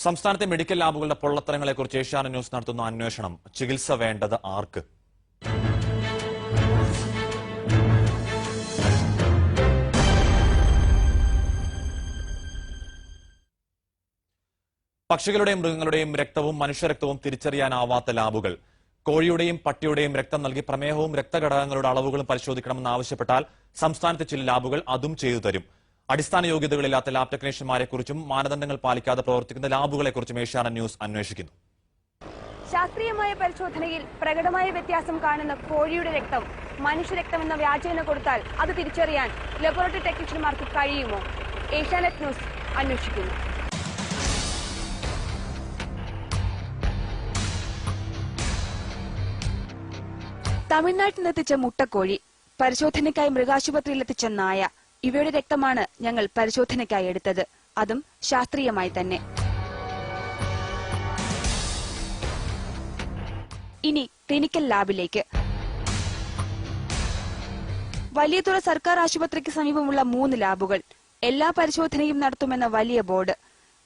സംസ്ഥാനത്തെ medical ലാബുകളുടെ പൊള്ളത്തരങ്ങളെക്കുറിച്ച് Asianet news നടത്തുന്ന അന്വേഷണം. ചികിത്സ വേണ്ടത് ആർക്ക്? പക്ഷികളുടെയും മൃഗങ്ങളുടെയും രക്തവും മനുഷ്യരക്തവും തിരിച്ചറിയാനാവാത്ത ലാബുകൾ. കോഴിയുടെയും പട്ടിയുടെയും രക്തം നൽകി പ്രമേഹവും രക്തഘടകങ്ങളുടെ അളവുകളും പരിശോധിക്കണമെന്ന് ആവശ്യപ്പെട്ടാൽ സംസ്ഥാനത്തെ ചില ലാബുകൾ അതും ചെയ്തു തരും. അടിസ്ഥാന യോഗ്യതകളില്ലാത്ത ലാബ് ടെക്നീഷ്യന്മാരെക്കുറിച്ചും മാനദണ്ഡങ്ങൾ പാലിക്കാതെ പ്രവർത്തിക്കുന്ന ലാബുകളെക്കുറിച്ചും ഏഷ്യാനെറ്റ് ന്യൂസ് അന്വേഷിക്കുന്നു. ശാസ്ത്രീയമായ പരിശോധനയിൽ പ്രകടമായ വ്യത്യാസം കാണുന്ന കോഴിയുടെ രക്തം മനുഷ്യരക്തം എന്ന വ്യാജേന കൊടുത്താൽ അത് തിരിച്ചറിയാൻ ലബോറട്ടറി ടെക്നീഷ്യന്മാർക്ക് കഴിയുമോ? ഏഷ്യാനെറ്റ് ന്യൂസ് അന്വേഷിക്കുന്നു. തമിഴ്നാട്ടിൽ നിന്നെത്തിച്ച മുട്ടക്കോഴി, പരിശോധനയ്ക്കായി മൃഗാശുപത്രിയിലെത്തിച്ച നായ, ഇവയുടെ രക്തമാണ് ഞങ്ങൾ പരിശോധനയ്ക്കായി എടുത്തത്. അതും ശാസ്ത്രീയമായി തന്നെ. ഇനി ക്ലിനിക്കൽ ലാബിലേക്ക്. വലിയതുറ സർക്കാർ ആശുപത്രിക്ക് സമീപമുള്ള 3 ലാബുകൾ. എല്ലാ പരിശോധനയും നടത്തുമെന്ന വലിയ ബോർഡ്.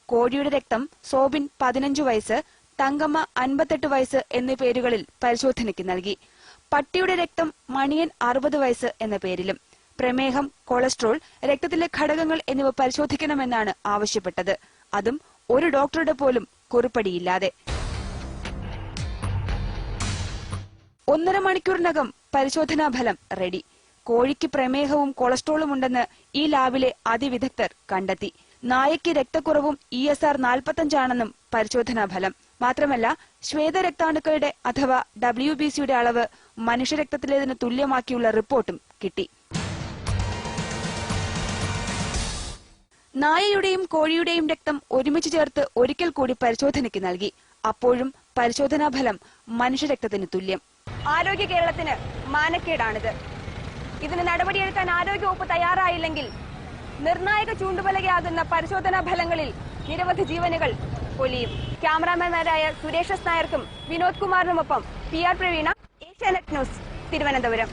കോഴിയുടെ രക്തം സോബിൻ 15 വയസ്സ്, തങ്കമ്മ 58 വയസ്സ് എന്നീ പേരുകളിൽ പരിശോധനയ്ക്ക് നൽകി. പട്ടിയുടെ രക്തം മണിയൻ 60 വയസ്സ് എന്ന പേരിലും. പ്രമേഹം, കൊളസ്ട്രോൾ, രക്തത്തിലെ ഘടകങ്ങൾ എന്നിവ പരിശോധിക്കണമെന്നാണ് ആവശ്യപ്പെട്ടത്. അതും ഒരു ഡോക്ടറുടെ പോലും കുറിപ്പടിയില്ലാതെ. 1.5 മണിക്കൂറിനകം പരിശോധനാ ഫലം റെഡി. കോഴിക്ക് പ്രമേഹവും കൊളസ്ട്രോളും ഉണ്ടെന്ന് ഈ ലാബിലെ അതിവിദഗ്ധർ കണ്ടെത്തി. നായയ്ക്ക് രക്തക്കുറവും ESR 45 ആണെന്നും പരിശോധനാ ഫലം. മാത്രമല്ല, ശ്വേതരക്താണുക്കളുടെ അഥവാ WBCയുടെ അളവ് മനുഷ്യരക്തത്തിലേതിന് തുല്യമാക്കിയുള്ള റിപ്പോർട്ടും കിട്ടി. നായയുടെയും കോഴിയുടെയും രക്തം ഒരുമിച്ച് ചേർത്ത് ഒരിക്കൽ കൂടി പരിശോധനയ്ക്ക് നൽകി. അപ്പോഴും പരിശോധനാ ഫലം മനുഷ്യരക്തത്തിന് തുല്യം. ആരോഗ്യ കേരളത്തിന് മാനക്കേടാണിത്. ഇതിന് നടപടിയെടുക്കാൻ ആരോഗ്യവകുപ്പ് തയ്യാറായില്ലെങ്കിൽ നിർണായക ചൂണ്ടുപലകയാകുന്ന പരിശോധനാ ഫലങ്ങളിൽ നിരവധി ജീവനുകൾ പൊലിയും. ക്യാമറാമാൻമാരായ സുരേഷ് നായർക്കും വിനോദ് കുമാറിനുമൊപ്പം PR പ്രവീണ, ഏഷ്യാനെറ്റ് ന്യൂസ്, തിരുവനന്തപുരം.